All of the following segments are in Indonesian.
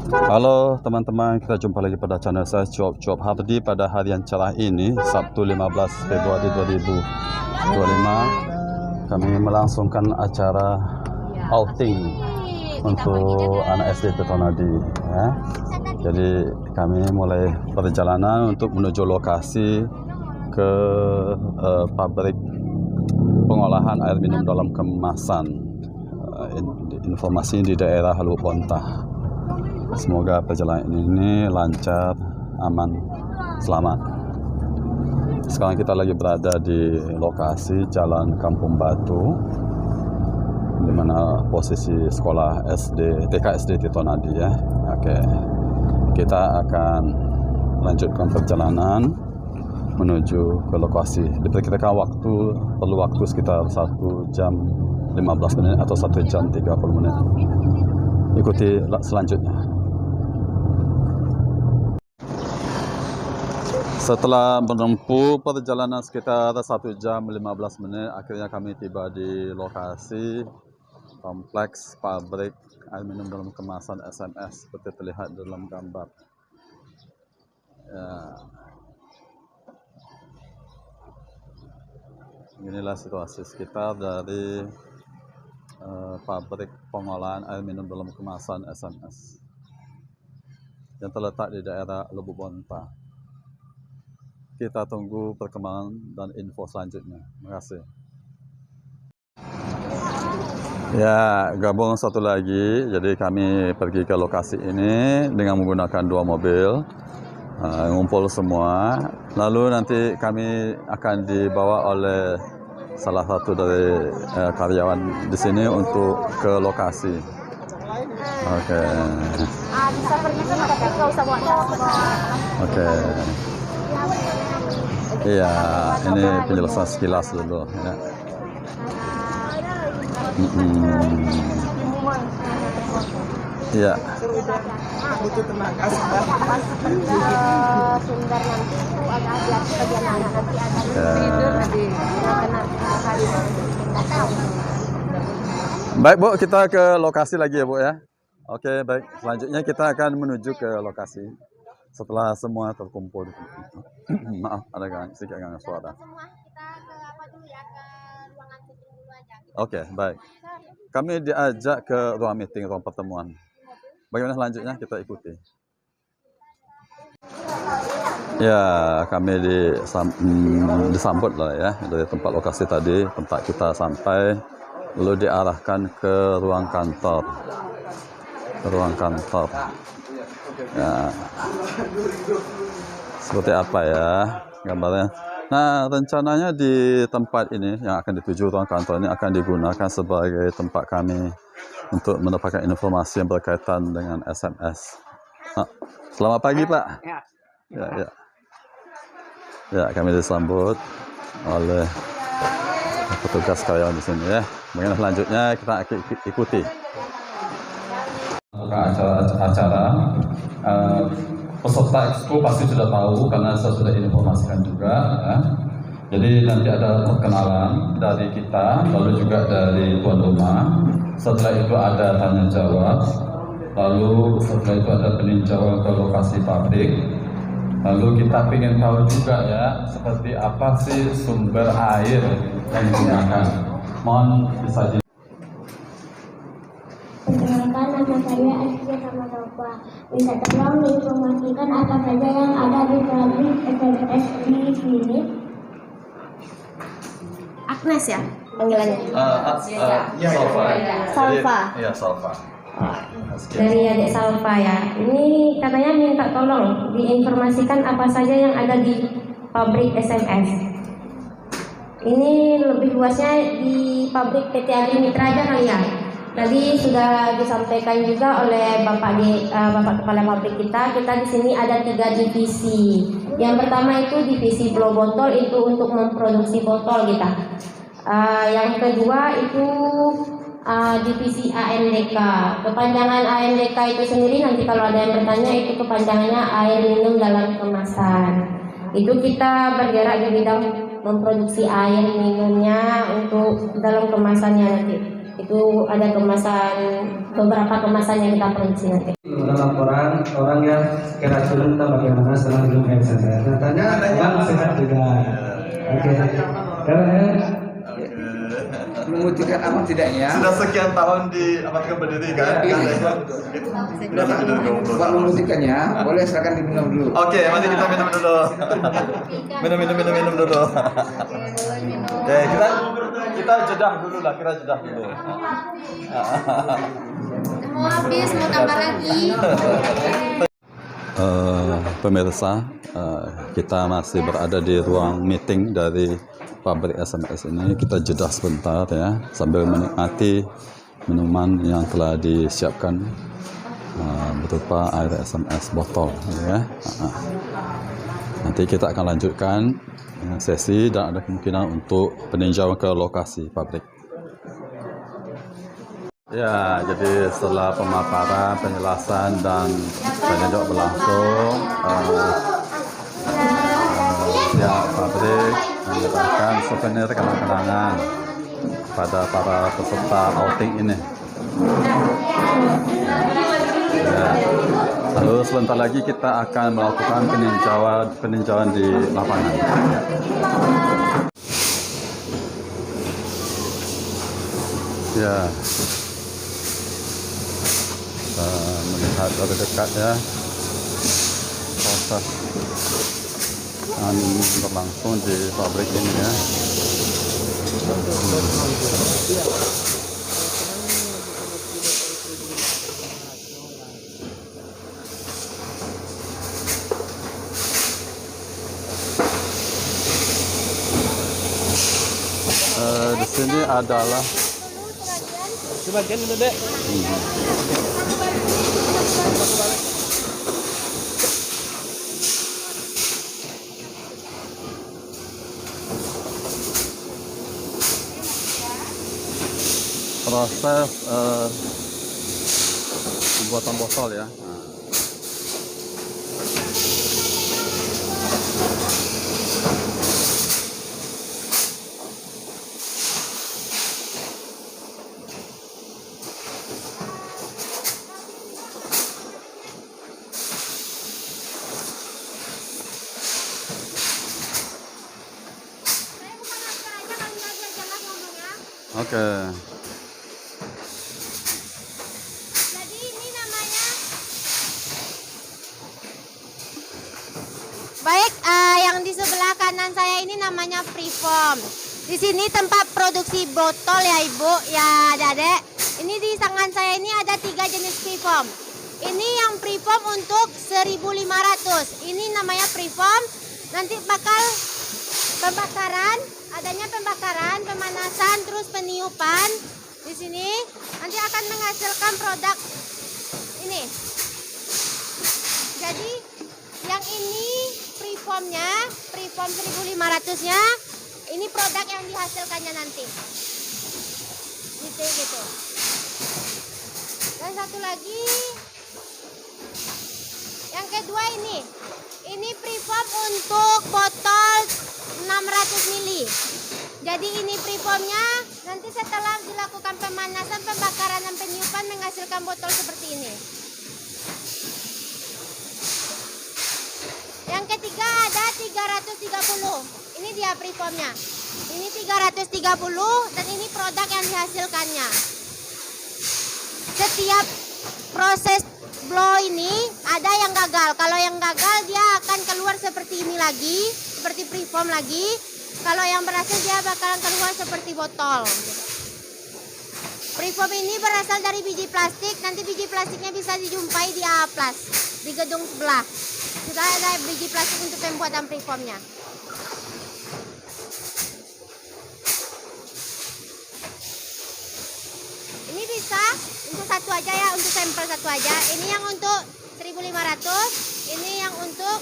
Halo teman-teman, kita jumpa lagi pada channel saya Cuap-Cuap Hardi pada hari yang cerah ini, Sabtu 15 Februari 2025. Kami melangsungkan acara outing untuk anak SD Tetonadi ya. Jadi kami mulai perjalanan untuk menuju lokasi ke pabrik pengolahan air minum dalam kemasan. Informasi di daerah Lubuk Bontah. Semoga perjalanan ini lancar, aman, selamat. Sekarang kita lagi berada di lokasi Jalan Kampung Batu, di mana posisi sekolah TK SD Tetonadi ya. Oke, kita akan lanjutkan perjalanan menuju ke lokasi. Diperkirakan perlu waktu sekitar 1 jam 15 menit atau 1 jam 30 menit. Ikuti selanjutnya. Setelah menempuh perjalanan sekitar 1 jam 15 menit, akhirnya kami tiba di lokasi kompleks pabrik air minum dalam kemasan SMS seperti terlihat dalam gambar. Ya. Inilah situasi sekitar dari pabrik pengolahan air minum dalam kemasan SMS yang terletak di daerah Lubuk Bontah. Kita tunggu perkembangan dan info selanjutnya. Terima kasih. Ya, gabung satu lagi. Jadi kami pergi ke lokasi ini dengan menggunakan 2 mobil. Ngumpul semua. Lalu nanti kami akan dibawa oleh salah satu dari karyawan di sini untuk ke lokasi. Oke. Bisa pergi ke tapi nggak usah bawa Oke. Iya, ini penjelasan sekilas dulu ya. Iya. Butuh tenaga Sundar nanti itu agak hati-hati bagi anak-anak nanti ada Baik Bu, kita ke lokasi lagi ya Bu ya. Oke, baik. Selanjutnya kita akan menuju ke lokasi setelah semua terkumpul. Maaf, ada sedikit gangguan suara. Oke, baik. Kami diajak ke ruang meeting, ruang pertemuan. Bagaimana selanjutnya kita ikuti. Ya, kami disambut lah ya dari tempat lokasi tadi, tempat kita sampai, lalu diarahkan ke ruang kantor. Ya, seperti apa ya gambarnya. Nah, rencananya di tempat ini yang akan dituju ruang kantor ini akan digunakan sebagai tempat kami untuk mendapatkan informasi yang berkaitan dengan SMS. Selamat pagi Pak. Ya, kami disambut oleh petugas karyawan di sini ya. Bagaimana selanjutnya kita ikuti. Acara peserta expo pasti sudah tahu karena saya sudah informasikan juga ya. Jadi nanti ada perkenalan dari kita, lalu juga dari tuan rumah. Setelah itu ada tanya jawab, lalu setelah itu ada peninjauan ke lokasi pabrik. Lalu kita ingin tahu juga ya, seperti apa sih sumber air yang digunakan. Mohon disajikan. Perkenalkan, nama saya Asya sama Sofa. Bisa tolong diinformasikan apa saja yang ada di pabrik SMS di sini? Agnes ya panggilannya? Salva. Iya, Salva. Dari adik Salva ya. Ini katanya minta tolong diinformasikan apa saja yang ada di pabrik SMS. Ini lebih luasnya di pabrik PT Agri Mitra aja kali ya. Tadi sudah disampaikan juga oleh Bapak Kepala Pabrik kita di sini ada 3 divisi. Yang pertama itu divisi blow botol, itu untuk memproduksi botol kita. Yang kedua itu divisi ANDK. Kepanjangan ANDK itu sendiri nanti kalau ada yang bertanya itu kepanjangannya air minum dalam kemasan. Itu kita bergerak di bidang memproduksi air minumnya untuk dalam kemasannya nanti. Itu ada kemasan, beberapa kemasan yang kita produksi nanti. Ada laporan orang yang keracunan entah bagaimana setelah minum air saja. Katanya bang sehat juga. Oke. Karena Membuktikan apa tidaknya? Sudah sekian tahun di amatkan berdiri kan? Buat membuktikannya, boleh silakan diminum dulu. Oke, mari kita minum dulu. minum dulu. Oke, kita jedah dulu lah, kita jedah dulu. Mau habis, mau tambah lagi. Pemirsa, kita masih berada di ruang meeting dari pabrik SMS ini. Kita jeda sebentar ya, sambil menikmati minuman yang telah disiapkan berupa air SMS botol ya. Nanti kita akan lanjutkan sesi dan ada kemungkinan untuk peninjauan ke lokasi pabrik. Ya, jadi setelah pemaparan, penjelasan dan peninjauan berlangsung, pihak pabrik menyerahkan souvenir kenang-kenangan pada para peserta outing ini. Ya. Lalu sebentar lagi kita akan melakukan peninjauan di lapangan. Ya. Melihat dari dekat ya proses yang berlangsung di pabrik ini ya. Di sini adalah sebagian udah dek. proses pembuatan botol ya. Oke. Jadi ini namanya. Baik, yang di sebelah kanan saya ini namanya Preform. Di sini tempat produksi botol ya Ibu, ya Adek. Ini di tangan saya ini ada 3 jenis Preform. Ini yang Preform untuk 1.500. Ini namanya Preform. Nanti bakal pembakaran, adanya pembakaran, pemanasan, terus peniupan. Di sini nanti akan menghasilkan produk ini. Jadi yang ini Preformnya, Preform 1.500-nya, ini produk yang dihasilkannya nanti. Gitu. Dan satu lagi, yang kedua ini Preform untuk botol 600 ml. Jadi ini Preformnya nanti setelah dilakukan pemanasan, pembakaran dan peniupan menghasilkan botol seperti ini. Yang ketiga ada 330. Ini dia Preformnya. Ini 330 dan ini produk yang dihasilkannya. Setiap proses blow ini ada yang gagal. Kalau yang gagal dia akan keluar seperti ini lagi, seperti Preform lagi. Kalau yang berhasil dia bakalan keluar seperti botol. Preform ini berasal dari biji plastik. Nanti biji plastiknya bisa dijumpai di A-Plus di gedung sebelah. Sudah ada biji plastik untuk pembuatan Preformnya. Ini bisa untuk satu aja ya, untuk sampel satu aja. Ini yang untuk 1.500, ini yang untuk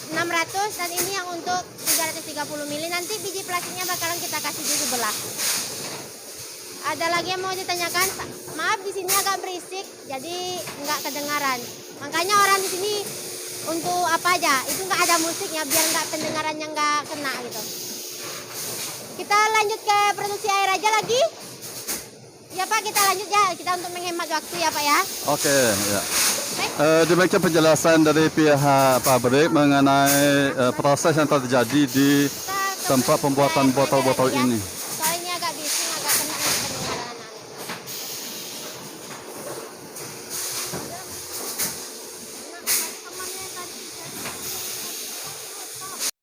600 dan ini yang untuk 330 ml. Nanti biji plastiknya bakalan kita kasih di sebelah. Ada lagi yang mau ditanyakan? Maaf di sini agak berisik, jadi nggak kedengaran. Makanya orang di sini untuk apa aja? Itu nggak ada musiknya biar nggak pendengarannya nggak kena gitu. Kita lanjut ke produksi air aja lagi. Ya Pak, kita lanjut ya. Kita untuk menghemat waktu ya Pak ya. Oke, ya. Demikian penjelasan dari pihak pabrik mengenai proses yang terjadi di tempat pembuatan botol-botol ini. Soalnya ini agak bising, agak kena pendengaran anak-anak.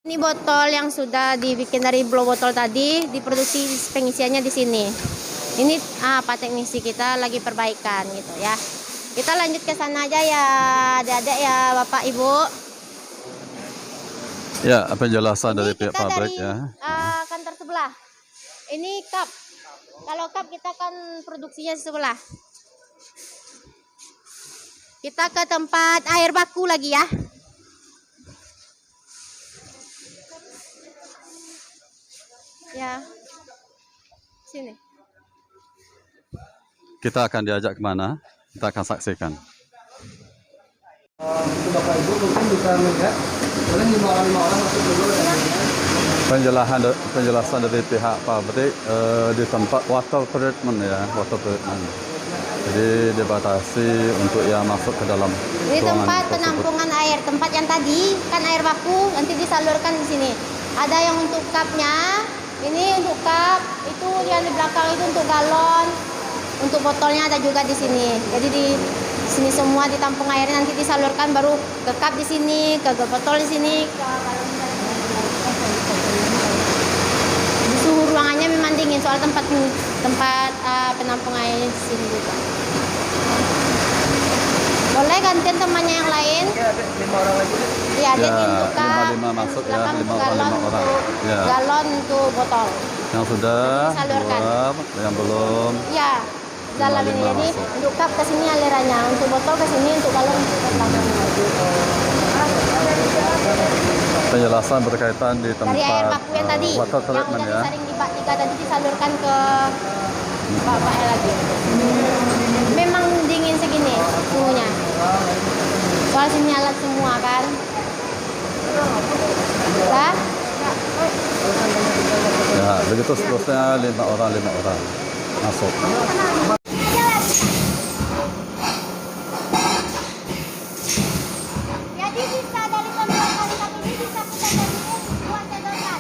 Ini botol yang sudah dibikin dari blow botol tadi, diproduksi pengisiannya di sini. Ini Pak teknisi kita lagi perbaikan gitu ya. Kita lanjut ke sana aja ya, adik-adik ya, Bapak Ibu. Ya, penjelasan dari Ini pihak kita pabrik dari ya. kantor sebelah. Ini cup. Kalau cup kita kan produksinya sebelah. Kita ke tempat air baku lagi ya. Ya. Sini. Kita akan diajak kemana? Kita akan saksikan. Untuk Bapak Ibu mungkin bisa melihat, boleh 5 orang masuk dulu. Penjelasan dari pihak pabrik di tempat water treatment ya, water treatment. Jadi dibatasi untuk yang masuk ke dalam Ini ruangan tempat tersebut. penampungan air. Tempat yang tadi kan air baku nanti disalurkan di sini. Ada yang untuk cupnya, ini untuk cup, itu yang di belakang itu untuk galon. Untuk botolnya ada juga di sini. Jadi di sini semua ditampung airnya nanti disalurkan baru ke cup di sini, ke botol di sini, ke galon. Di suhu ruangannya memang dingin soal tempat penampung airnya di sini juga. Boleh gantian temannya yang lain? Oke, ada 5 orang lagi. Iya, Ya, jadi untuk cup, 5 masuk ya, belakang 5 untuk orang, galon, 5 orang. untuk Ya. galon untuk botol. Yang sudah Disalurkan. keluar, yang belum. Ya, dalam ini 5 jadi masuk. untuk cup ke sini alirannya, untuk botol ke sini, untuk galon untuk ke belakang. Penjelasan berkaitan di tempat Dari air baku yang tadi, water yang treatment udah ya. disaring di bak 3 tadi disalurkan ke bapaknya lagi. Memang dingin segini suhunya. Soal sini alat semua kan. Lah, Ya, begitu seterusnya 5 orang masuk. jadi bisa dari pembuatan cup ini bisa kita jadikan buat sedotan.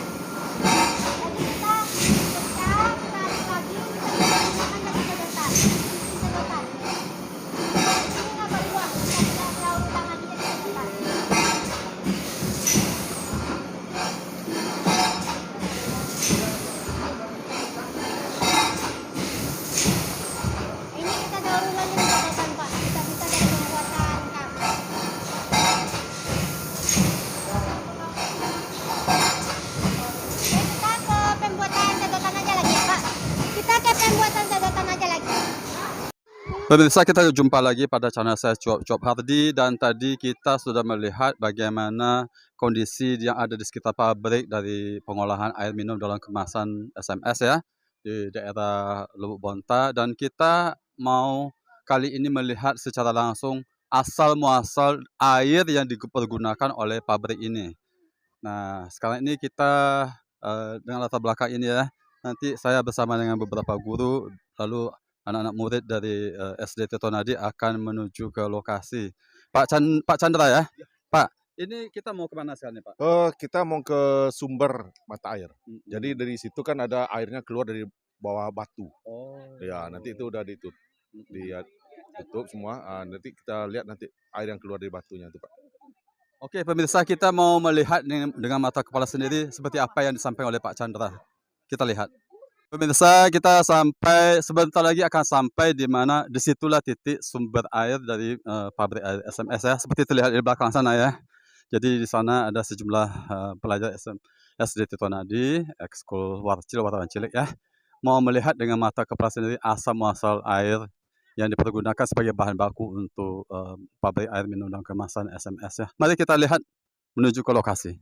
Jadi kita pecah, tarik lagi, kita jadikan jadi sedotan. Sedotan. Ini nggak berbuah, kita daur ulang lagi jadi sedotan. Ini kita daur ulang jadi sedotan Pak. Kita bisa dari pembuatan cup. Kita ke pembuatan sedotan aja lagi ya Pak. Kita ke pembuatan sedotan aja lagi. Pemirsa, kita jumpa lagi pada channel saya Cuap Hardi, dan tadi kita sudah melihat bagaimana kondisi yang ada di sekitar pabrik dari pengolahan air minum dalam kemasan SMS ya di daerah Lubuk Bonta, dan kita mau kali ini melihat secara langsung asal muasal air yang dipergunakan oleh pabrik ini. Nah, sekarang ini kita dengan latar belakang ini ya, nanti saya bersama dengan beberapa guru lalu anak-anak murid dari SD Tirtonadi akan menuju ke lokasi. Pak Chandra ya? Pak, ini kita mau kemana sekarang nih Pak? Kita mau ke sumber mata air. Jadi Hmm. dari situ kan ada airnya keluar dari bawah batu. Oh. Ya, nanti itu udah ditutup semua. Nanti kita lihat nanti air yang keluar dari batunya itu, Pak. Oke, pemirsa, kita mau melihat dengan mata kepala sendiri seperti apa yang disampaikan oleh Pak Chandra. Kita lihat. Pemirsa, kita sebentar lagi akan sampai di mana disitulah titik sumber air dari pabrik air SMS ya, seperti terlihat di belakang sana ya. Jadi di sana ada sejumlah pelajar SD Tirtonadi, ekskul Warcil, Wartawan Cilik ya, mau melihat dengan mata kepala sendiri asal muasal air yang dipergunakan sebagai bahan baku untuk pabrik air minum dan kemasan SMS ya. Mari kita lihat menuju ke lokasi.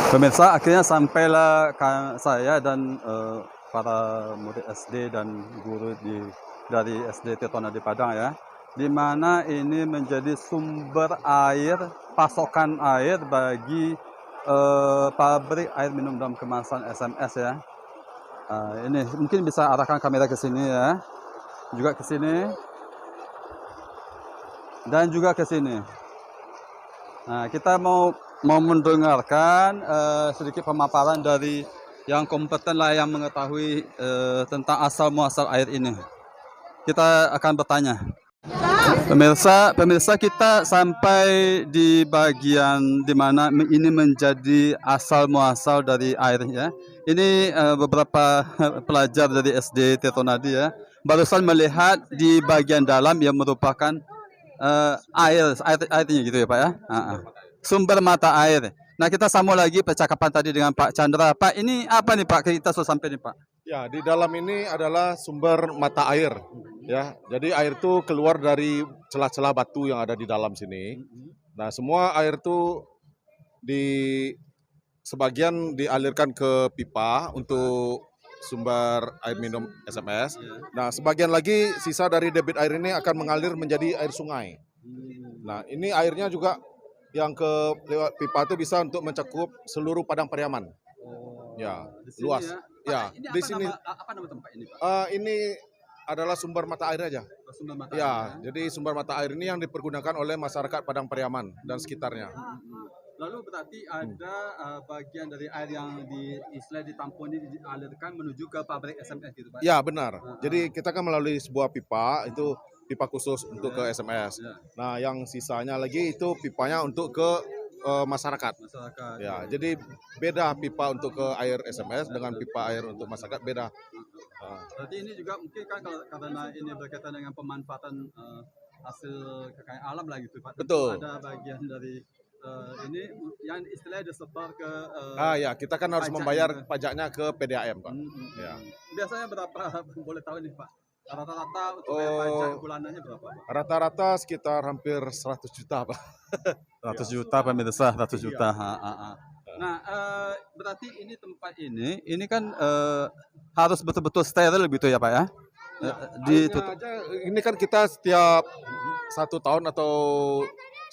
Pemirsa, akhirnya sampailah saya dan para murid SD dan guru dari SD Tirtonadi Padang ya, di mana ini menjadi sumber air, pasokan air bagi pabrik air minum dalam kemasan SMS ya. Ini mungkin bisa arahkan kamera ke sini ya, juga ke sini, dan juga ke sini. Nah, kita mau mendengarkan sedikit pemaparan dari yang kompeten lah, yang mengetahui tentang asal muasal air ini. Kita akan bertanya. Pemirsa kita sampai di bagian di mana ini menjadi asal muasal dari air ya. Ini beberapa pelajar dari SD Tirtonadi ya, barusan melihat di bagian dalam yang merupakan airnya gitu ya Pak ya. Sumber mata air. Nah, kita sambung lagi percakapan tadi dengan Pak Chandra. Pak, ini apa nih Pak? Kita sudah sampai nih Pak. Ya, di dalam ini adalah sumber mata air. Ya, jadi air itu keluar dari celah-celah batu yang ada di dalam sini. Nah, semua air itu sebagian dialirkan ke pipa untuk sumber air minum SMS. Nah, sebagian lagi sisa dari debit air ini akan mengalir menjadi air sungai. Nah, ini airnya juga yang lewat pipa itu bisa untuk mencakup seluruh Padang Pariaman. Ya, luas. Ya, Ini di sini apa nama tempat ini Pak? ini adalah sumber mata air aja. Sumber mata Ya, jadi sumber mata air ini yang dipergunakan oleh masyarakat Padang Pariaman dan sekitarnya. Lalu berarti ada bagian dari air yang ditampung ini dialirkan menuju ke pabrik SMS gitu Pak? Ya, benar. Jadi kita kan melalui sebuah pipa, itu pipa khusus untuk ke SMS. Nah, yang sisanya lagi itu pipanya untuk ke masyarakat. Ya, jadi beda pipa untuk ke air SMS dengan pipa air untuk masyarakat beda. Berarti ini juga mungkin kan karena ini berkaitan dengan pemanfaatan hasil kekayaan alam lah gitu Pak. Betul. Ada bagian dari ini yang istilahnya disebar ke Ya, kita kan harus pajak membayar gitu. pajaknya ke PDAM, Pak. Ya. Biasanya berapa boleh tahu nih Pak? Rata-rata untuk bayar pajak bulanannya berapa Pak? Rata-rata sekitar hampir 100 juta, Pak. 100 juta pemirsa, 100 juta. Nah, berarti ini tempat ini kan harus betul-betul steril gitu ya Pak ya? Ditutup. Aja, ini kan kita setiap 1 tahun atau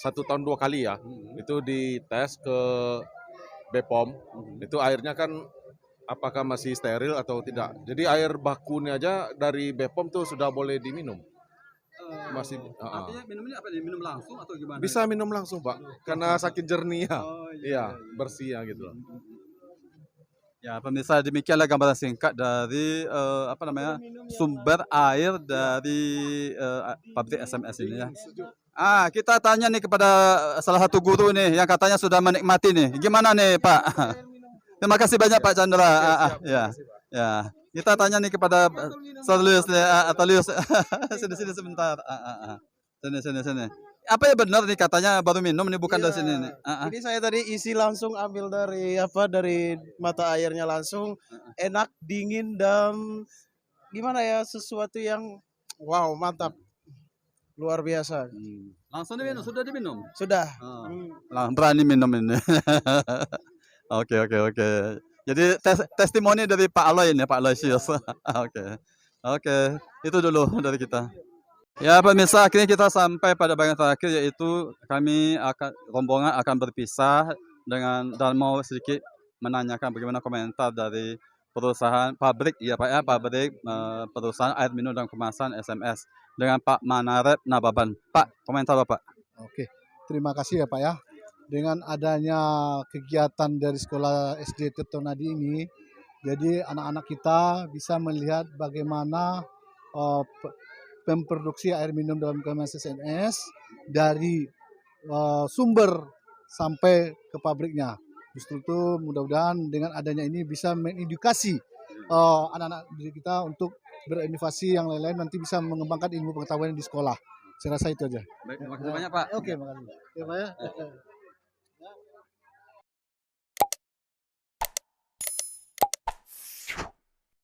1 tahun 2 kali ya, itu dites ke BPOM, itu airnya kan apakah masih steril atau tidak. Jadi air bakunya aja dari BPOM tuh sudah boleh diminum. Masih. Artinya minumnya apa nih? Minum langsung atau gimana? Bisa minum langsung Pak, karena saking jernihnya. Oh, Iya, bersih ya gitu. Ya, pemirsa, demikianlah gambaran singkat dari sumber air dari pabrik SMS ini ya. Kita tanya nih kepada salah satu guru nih yang katanya sudah menikmati nih. Gimana nih Pak? Terima kasih banyak Pak Chandra. Ya. Kita tanya nih kepada Sarlius nih, Atalius. Sini sebentar. Sini. Apa ya benar nih katanya baru minum nih, bukan dari sini nih. Ini saya tadi isi langsung ambil dari mata airnya langsung, enak, dingin, dan gimana ya, sesuatu yang wow, mantap, luar biasa. Langsung diminum, sudah diminum? Sudah. Berani minum ini. Oke. Jadi testimoni dari Pak Aloy ini, Pak Aloysius. Oke. Itu dulu dari kita. Ya pemirsa, akhirnya kita sampai pada bagian terakhir, yaitu rombongan akan berpisah dan mau sedikit menanyakan bagaimana komentar dari perusahaan pabrik ya Pak ya, perusahaan air minum dan kemasan SMS dengan Pak Manarep Nababan. Pak, komentar Bapak. Oke, terima kasih ya Pak ya. Dengan adanya kegiatan dari sekolah SD Tirtonadi ini, jadi anak-anak kita bisa melihat bagaimana memproduksi air minum dalam kemasan SMS dari sumber sampai ke pabriknya. Justru itu mudah-mudahan dengan adanya ini bisa mengedukasi anak-anak didik kita untuk berinovasi yang lain-lain, nanti bisa mengembangkan ilmu pengetahuan di sekolah. Saya rasa itu aja. Baik, terima kasih banyak Pak. Oke, makasih. Ya Pak ya.